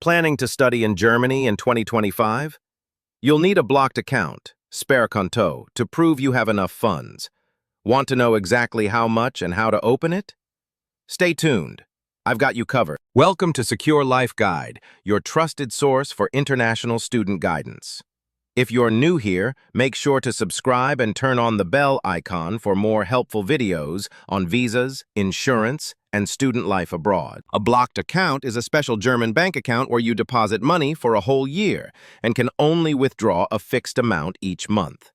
Planning to study in Germany in 2025? You'll need a blocked account, Sperrkonto, to prove you have enough funds. Want to know exactly how much and how to open it? Stay tuned. I've got you covered. Welcome to Secure Life Guide, your trusted source for international student guidance. If you're new here, make sure to subscribe and turn on the bell icon for more helpful videos on visas, insurance, and student life abroad. A blocked account is a special German bank account where you deposit money for a whole year and can only withdraw a fixed amount each month.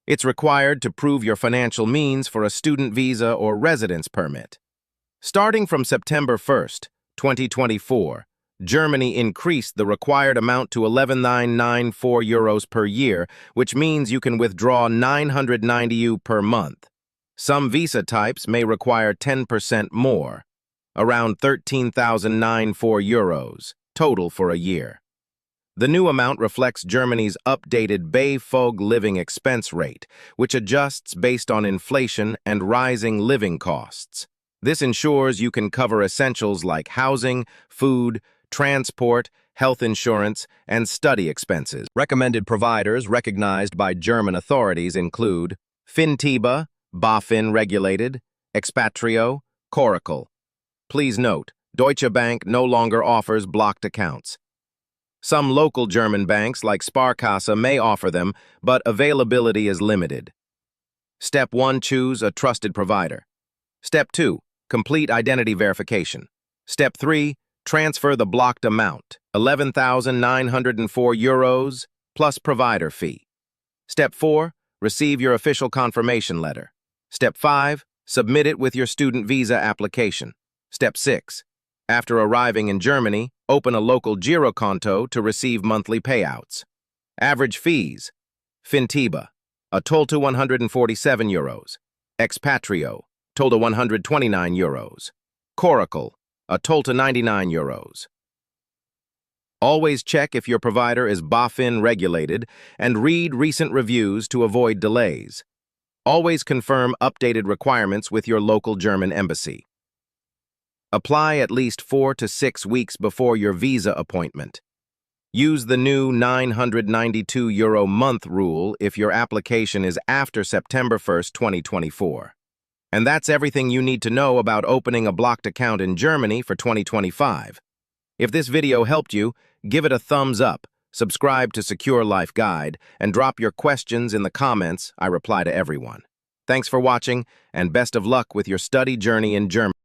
It's required to prove your financial means for a student visa or residence permit. Starting from September 1st, 2024, Germany increased the required amount to €11,994 per year, which means you can withdraw €990 per month. Some visa types may require 10% more, around €13,094 total for a year. The new amount reflects Germany's updated BAföG living expense rate, which adjusts based on inflation and rising living costs. This ensures you can cover essentials like housing, food, transport, health insurance, and study expenses. Recommended providers recognized by German authorities include Fintiba, BaFin regulated, Expatrio, Coracle. Please note, Deutsche Bank no longer offers blocked accounts. Some local German banks like Sparkasse may offer them, but availability is limited. Step 1. Choose a trusted provider. Step 2. Complete identity verification. Step 3. Transfer the blocked amount, €11,904 plus provider fee. Step 4. Receive your official confirmation letter. Step 5. Submit it with your student visa application. Step 6. After arriving in Germany, open a local Girokonto to receive monthly payouts. Average fees. Fintiba, a total to €147. Expatrio, total to €129. Coracle, a total to €99. Always check if your provider is BaFin regulated and read recent reviews to avoid delays. Always confirm updated requirements with your local German embassy. Apply at least 4 to 6 weeks before your visa appointment. Use the new €992 month rule if your application is after September 1st, 2024. And that's everything you need to know about opening a blocked account in Germany for 2025. If this video helped you, give it a thumbs up, subscribe to Secure Life Guide, and drop your questions in the comments. I reply to everyone. Thanks for watching, and best of luck with your study journey in Germany.